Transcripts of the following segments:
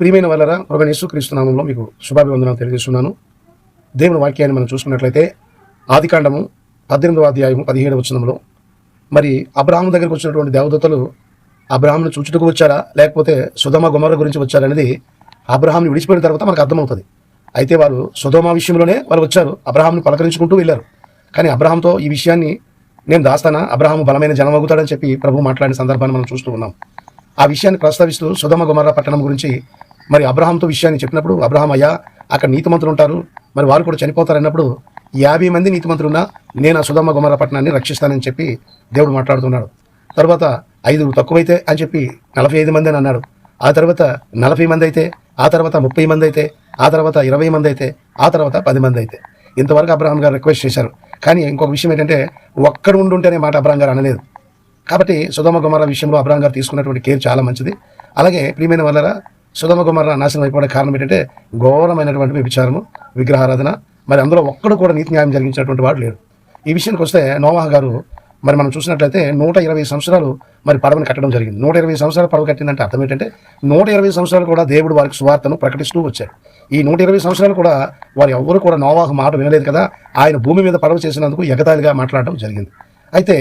ప్రియమైన వాళ్ళరా, ప్రభువైన యేసుక్రీస్తు నామములో మీకు శుభాభివందనాలు తెలియజేస్తున్నాను. దేవుని వాక్యాన్ని మనం చూసుకున్నట్లయితే ఆదికాండము 18వ అధ్యాయము 17వ వచనంలో మరి అబ్రాహాము దగ్గరికి వచ్చినటువంటి దేవదూతలు అబ్రాహామును చూచుటకు వచ్చారా లేకపోతే సొదొమ గొమొర్రా గురించి వచ్చారనేది అబ్రాహాముని విడిచిపోయిన తర్వాత మనకు అర్థమవుతుంది. అయితే వారు సొదొమ విషయంలోనే వాళ్ళు వచ్చారు, అబ్రాహామును పలకరించుకుంటూ వెళ్ళారు. కానీ అబ్రాహాంతో ఈ విషయాన్ని నేను దాస్తానా, అబ్రాహాము బలమైన జనమవుతాడని చెప్పి ప్రభు మాట్లాడిన సందర్భాన్ని మనం చూస్తూ ఉన్నాం. ఆ విషయాన్ని ప్రస్తావిస్తూ సొదొమ గొమొర్రా పట్టణం గురించి మరి అబ్రాహాంతో విషయాన్ని చెప్పినప్పుడు, అబ్రాహాం అయ్యా అక్కడ నీతిమంతులు ఉంటారు, మరి వారు కూడా చనిపోతారు అన్నప్పుడు 50 మంది నీతిమంతులున్నా నేను ఆ సొదొమ గొమొర్రా పట్టణాన్ని రక్షిస్తానని చెప్పి దేవుడు మాట్లాడుతున్నాడు. తర్వాత 5 తక్కువైతే అని చెప్పి 45 మంది అని అన్నాడు. ఆ తర్వాత 40 మంది అయితే, ఆ తర్వాత 30 మంది అయితే, ఆ తర్వాత 20 మంది అయితే, ఆ తర్వాత 10 మంది అయితే, ఇంతవరకు అబ్రాహాం గారు రిక్వెస్ట్ చేశారు. కానీ ఇంకొక విషయం ఏంటంటే ఒక్కడు ఉండుంటేనే మాట అబ్రాహాం గారు అనలేదు. కాబట్టి సొదొమ గొమొర్రా విషయంలో అబ్రాహాం గారు తీసుకున్నటువంటి కేర్ చాలా మంచిది. అలాగే ప్రియమైన వాళ్ళరా, సొదొమ గొమొర్రా నాశనం అయిపోవడానికి కారణం ఏంటంటే ఘోరమైనటువంటి వ్యభిచారము, విగ్రహారాధన. మరి అందులో ఒక్కడు కూడా నీతి న్యాయం జరిగించినటువంటి వాడు లేడు. ఈ విషయానికి వస్తే నోవాహు గారు మరి మనం చూసినట్లయితే 120 సంవత్సరాలు మరి పడవని కట్టడం జరిగింది. 120 సంవత్సరాలు పడవ కట్టిందంటే అర్థం ఏంటంటే 120 సంవత్సరాలు కూడా దేవుడు వారికి సువార్తను ప్రకటిస్తూ వచ్చారు. ఈ 120 సంవత్సరాలు కూడా వారు ఎవరు కూడా నోవాహు మాట వినలేదు కదా, ఆయన భూమి మీద పడవ చేసినందుకు ఎగతాళిగా మాట్లాడడం జరిగింది. అయితే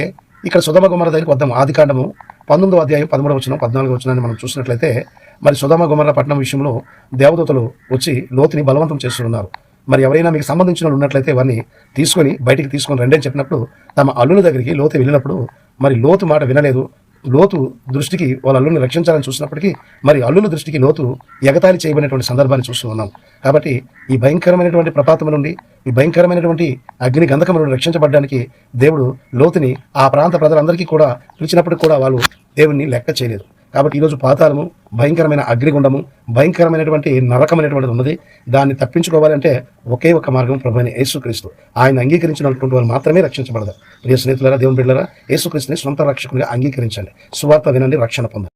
ఇక్కడ సొదొమ గొమొర్రా దగ్గరికి వద్దాం. ఆదికాండము 19వ అధ్యాయం 13వ వచనం 14వ వచనాన్ని మనం చూసినట్లయితే మరి సొదొమ గొమొర్రా పట్టణం విషయంలో దేవదూతలు వచ్చి లోతుని బలవంతం చేస్తున్నారు. మరి ఎవరైనా మీకు సంబంధించిన వాళ్ళు ఉన్నట్లయితే వారిని బయటికి తీసుకొని రండి అని చెప్పినప్పుడు తమ అల్లుల దగ్గరికి లోతు వెళ్ళినప్పుడు మరి లోతు మాట వినలేదు. లోతు దృష్టికి వాళ్ళ అల్లుని రక్షించాలని చూసినప్పటికీ మరి అల్లుల దృష్టికి లోతు ఎగతాళి చేయబడినటువంటి సందర్భాన్ని చూస్తూ ఉన్నాం. కాబట్టి ఈ భయంకరమైనటువంటి ప్రపాతం నుండి, ఈ భయంకరమైనటువంటి అగ్ని గంధకం నుండి రక్షించబడడానికి దేవుడు లోతుని ఆ ప్రాంత ప్రజలందరికీ కూడా పిలిచినప్పటికీ కూడా వాళ్ళు దేవుణ్ణి లెక్క చేయలేదు. కాబట్టి ఈరోజు పాతాళము, భయంకరమైన అగ్నిగుండము, భయంకరమైనటువంటి నరకమైనటువంటిది ఉన్నది. దాన్ని తప్పించుకోవాలంటే ఒకే ఒక మార్గం ప్రభువైన యేసుక్రీస్తు. ఆయన అంగీకరించినటువంటి వారు మాత్రమే రక్షించబడతారు. ప్రియ స్నేహితులారా, దేవుని బిడ్డలారా, యేసుక్రీస్తుని సొంత రక్షకునిగా అంగీకరించండి. సువార్త వినండి, రక్షణ పొందండి.